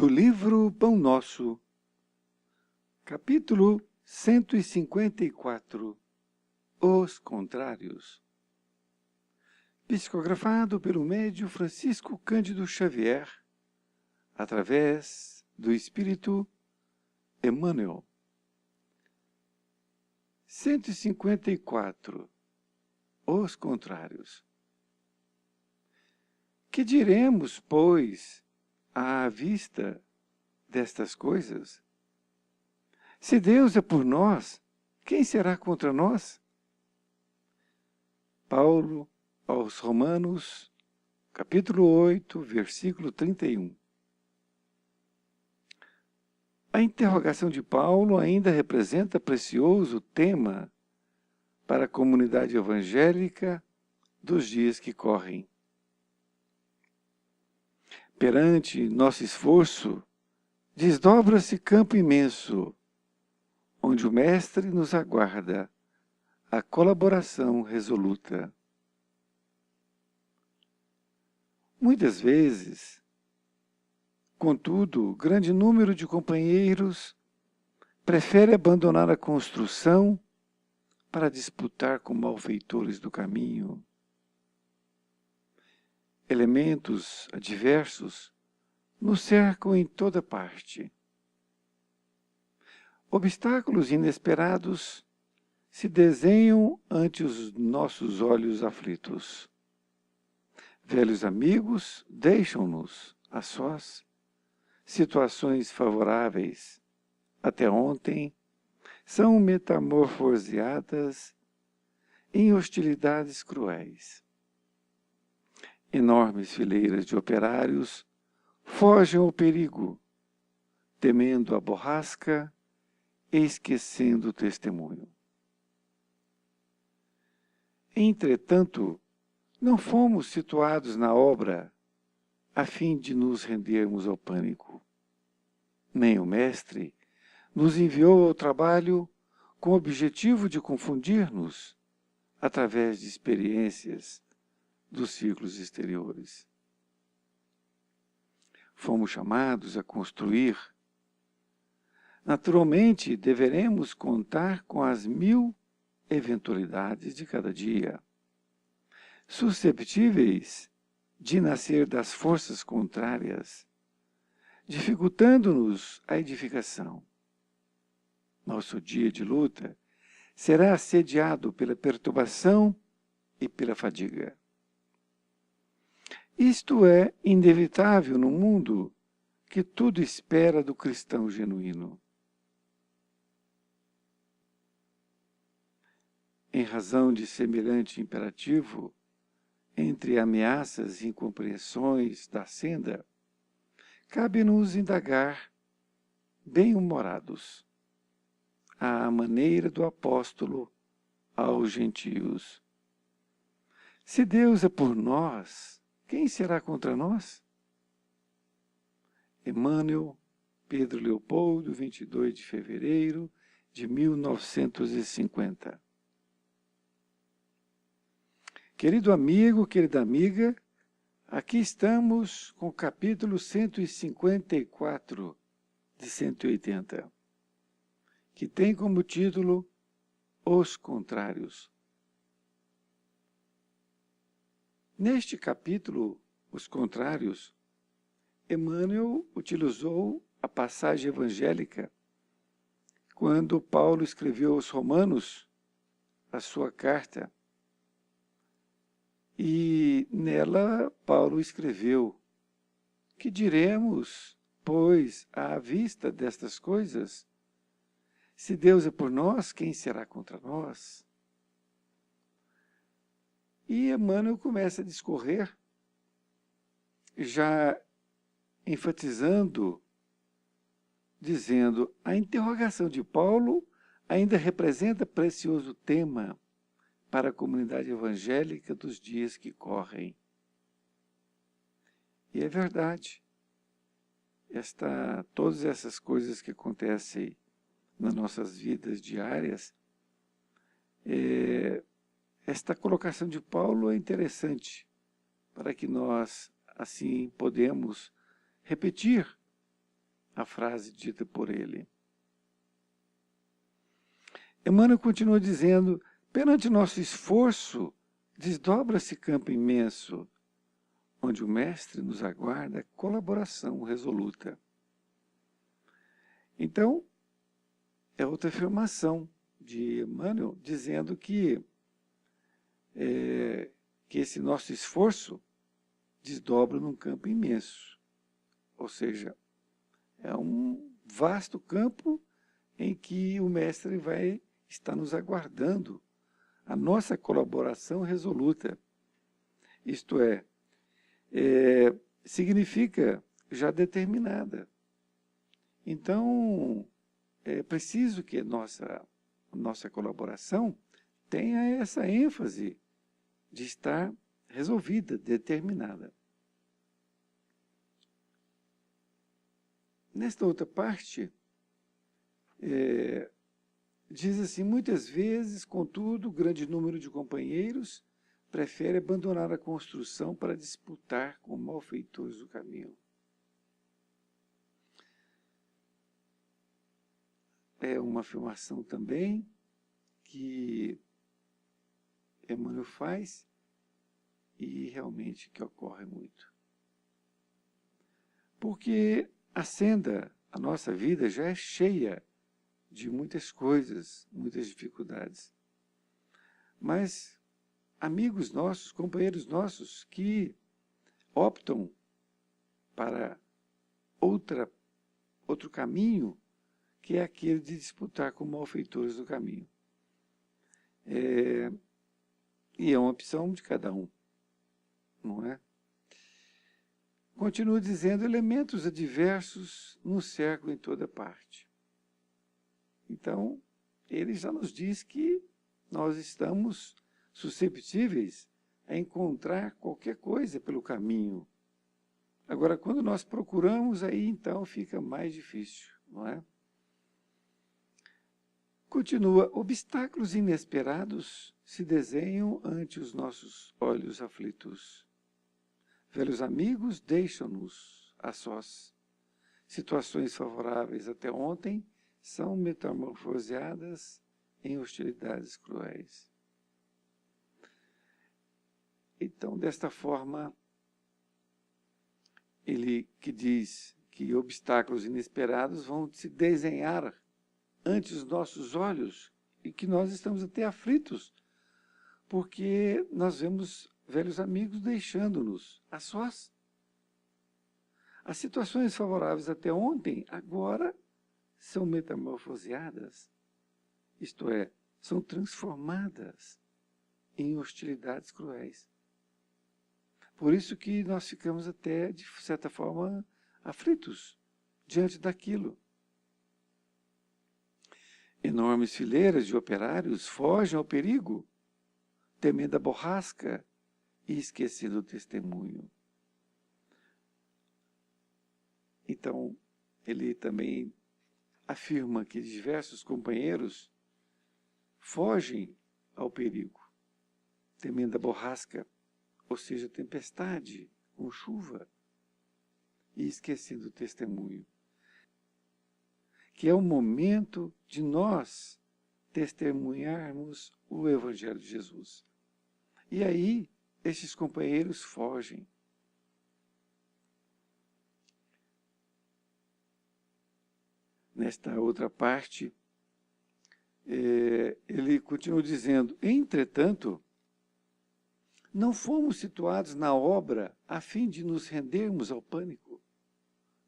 do livro Pão Nosso, capítulo 154, Os Contrários. Psicografado pelo médium Francisco Cândido Xavier, através do Espírito Emmanuel. 154. Os Contrários. Que diremos, pois, à vista destas coisas? Se Deus é por nós, quem será contra nós? Paulo aos Romanos, capítulo 8, versículo 31. A interrogação de Paulo ainda representa precioso tema para a comunidade evangélica dos dias que correm. Perante nosso esforço, desdobra-se campo imenso, onde o Mestre nos aguarda a colaboração resoluta. Muitas vezes, contudo, grande número de companheiros prefere abandonar a construção para disputar com malfeitores do caminho. Elementos adversos nos cercam em toda parte. Obstáculos inesperados se desenham ante os nossos olhos aflitos. Velhos amigos deixam-nos a sós. Situações favoráveis, até ontem, são metamorfoseadas em hostilidades cruéis. Enormes fileiras de operários fogem ao perigo, temendo a borrasca e esquecendo o testemunho. Entretanto, não fomos situados na obra a fim de nos rendermos ao pânico. Nem o Mestre nos enviou ao trabalho com o objetivo de confundir-nos através de experiências dos círculos exteriores. Fomos chamados a construir. Naturalmente, deveremos contar com as 1000 eventualidades de cada dia, susceptíveis de nascer das forças contrárias, dificultando-nos a edificação. Nosso dia de luta será assediado pela perturbação e pela fadiga. Isto é inevitável no mundo que tudo espera do cristão genuíno. Em razão de semelhante imperativo, entre ameaças e incompreensões da senda, cabe-nos indagar, bem-humorados, à maneira do apóstolo aos gentios. Se Deus é por nós, quem será contra nós? Emmanuel, Pedro Leopoldo, 22 de fevereiro de 1950. Querido amigo, querida amiga, aqui estamos com o capítulo 154 de 180, que tem como título Os Contrários. Neste capítulo, Os Contrários, Emmanuel utilizou a passagem evangélica quando Paulo escreveu aos Romanos a sua carta. E nela Paulo escreveu: que diremos, pois, à vista destas coisas? Se Deus é por nós, quem será contra nós? E Emmanuel começa a discorrer, já enfatizando, dizendo: a interrogação de Paulo ainda representa precioso tema para a comunidade evangélica dos dias que correm. E é verdade. Todas essas coisas que acontecem nas nossas vidas diárias, esta colocação de Paulo é interessante, para que nós, assim, podemos repetir a frase dita por ele. Emmanuel continua dizendo, perante nosso esforço, desdobra-se campo imenso, onde o Mestre nos aguarda colaboração resoluta. Então, é outra afirmação de Emmanuel, dizendo que esse nosso esforço desdobra num campo imenso. Ou seja, é um vasto campo em que o Mestre vai estar nos aguardando a nossa colaboração resoluta. Isto significa já determinada. Então, é preciso que nossa colaboração tenha essa ênfase de estar resolvida, determinada. Nesta outra parte, diz assim, muitas vezes, contudo, o grande número de companheiros prefere abandonar a construção para disputar com malfeitores do caminho. É uma afirmação também que Emmanuel faz e realmente que ocorre muito. Porque a senda, a nossa vida já é cheia de muitas coisas, muitas dificuldades. Mas amigos nossos, companheiros nossos que optam para outro caminho, que é aquele de disputar com malfeitores do caminho. E é uma opção de cada um, não é? Continua dizendo, elementos adversos nos cercam em toda parte. Então, ele já nos diz que nós estamos susceptíveis a encontrar qualquer coisa pelo caminho. Agora, quando nós procuramos, aí então fica mais difícil, não é? Continua, obstáculos inesperados se desenham ante os nossos olhos aflitos. Velhos amigos deixam-nos a sós. Situações favoráveis até ontem são metamorfoseadas em hostilidades cruéis. Então, desta forma, ele que diz que obstáculos inesperados vão se desenhar ante os nossos olhos e que nós estamos até aflitos, porque nós vemos velhos amigos deixando-nos a sós. As situações favoráveis até ontem, agora, são metamorfoseadas, isto é, são transformadas em hostilidades cruéis. Por isso que nós ficamos até, de certa forma, aflitos diante daquilo. Enormes fileiras de operários fogem ao perigo, temendo a borrasca e esquecendo o testemunho. Então, ele também afirma que diversos companheiros fogem ao perigo, temendo a borrasca, ou seja, tempestade, com chuva, e esquecendo o testemunho. Que é o momento de nós testemunharmos o Evangelho de Jesus. E aí, esses companheiros fogem. Nesta outra parte, ele continua dizendo, entretanto, não fomos situados na obra a fim de nos rendermos ao pânico.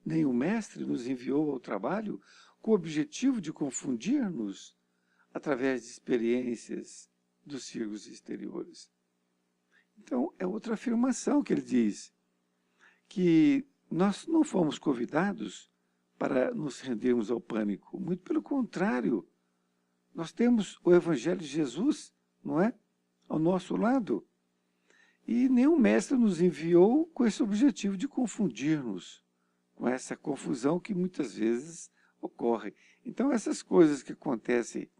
Nem o Mestre nos enviou ao trabalho com o objetivo de confundir-nos através de experiências dos círculos exteriores. Então, é outra afirmação que ele diz, que nós não fomos convidados para nos rendermos ao pânico. Muito pelo contrário, nós temos o Evangelho de Jesus, não é? Ao nosso lado. E nenhum mestre nos enviou com esse objetivo de confundir-nos, com essa confusão que muitas vezes ocorre. Então, essas coisas que acontecem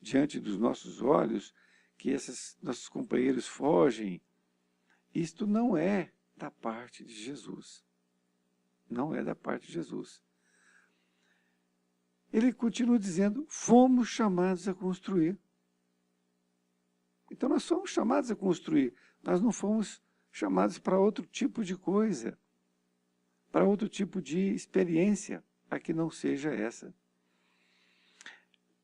diante dos nossos olhos, que esses nossos companheiros fogem, isto não é da parte de Jesus. Não é da parte de Jesus. ele continua dizendo, fomos chamados a construir. Então nós somos chamados a construir, nós não fomos chamados para outro tipo de coisa, para outro tipo de experiência, a que não seja essa.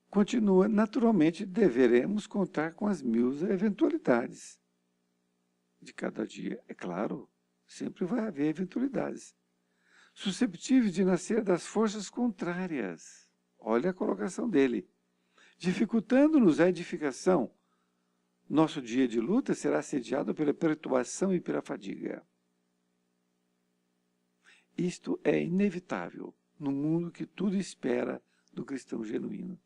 Continua, naturalmente deveremos contar com as 1000 eventualidades de cada dia. É claro, sempre vai haver eventualidades, susceptíveis de nascer das forças contrárias. Olha a colocação dele. Dificultando-nos a edificação, nosso dia de luta será assediado pela perturbação e pela fadiga. Isto é inevitável no mundo que tudo espera do cristão genuíno.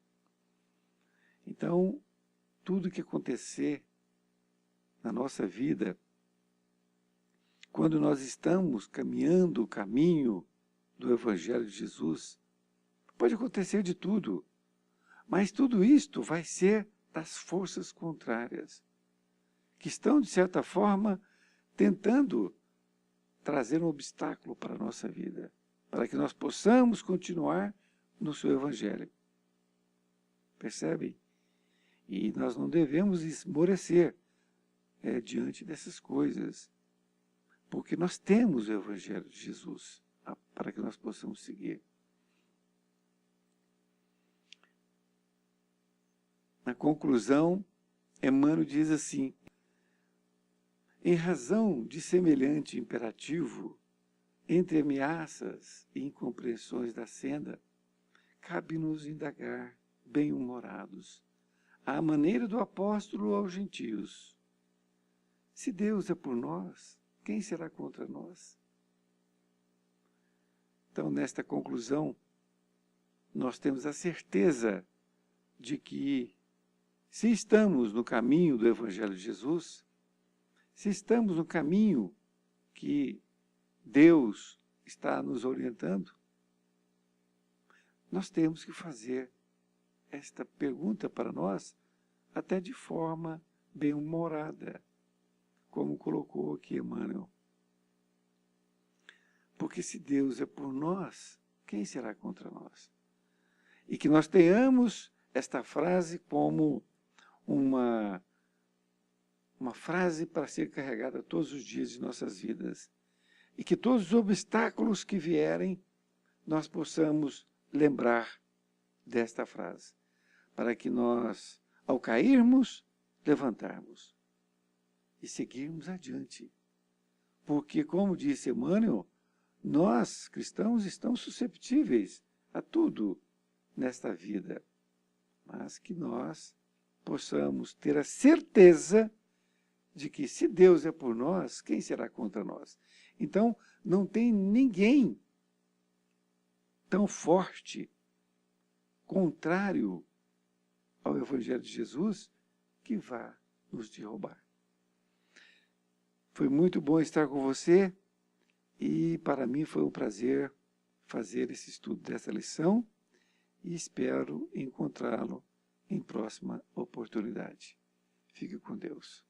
Então, tudo que acontecer na nossa vida, quando nós estamos caminhando o caminho do Evangelho de Jesus, pode acontecer de tudo, mas tudo isto vai ser das forças contrárias, que estão, de certa forma, tentando trazer um obstáculo para a nossa vida, para que nós possamos continuar no seu Evangelho. Percebem? E nós não devemos esmorecer diante dessas coisas, porque nós temos o Evangelho de Jesus para que nós possamos seguir. Na conclusão, Emmanuel diz assim, em razão de semelhante imperativo, entre ameaças e incompreensões da senda, cabe-nos indagar, bem-humorados, à maneira do apóstolo aos gentios. Se Deus é por nós, quem será contra nós? Então, nesta conclusão, nós temos a certeza de que, se estamos no caminho do Evangelho de Jesus, se estamos no caminho que Deus está nos orientando, nós temos que fazer esta pergunta para nós, até de forma bem-humorada, como colocou aqui Emmanuel. Porque se Deus é por nós, quem será contra nós? E que nós tenhamos esta frase como uma frase para ser carregada todos os dias de nossas vidas. E que todos os obstáculos que vierem, nós possamos lembrar desta frase, para que nós, ao cairmos, levantarmos e seguirmos adiante. Porque, como disse Emmanuel, nós, cristãos, estamos susceptíveis a tudo nesta vida, mas que nós possamos ter a certeza de que, se Deus é por nós, quem será contra nós? Então, não tem ninguém tão forte, contrário ao Evangelho de Jesus, que vá nos derrubar. Foi muito bom estar com você e para mim foi um prazer fazer esse estudo dessa lição e espero encontrá-lo em próxima oportunidade. Fique com Deus.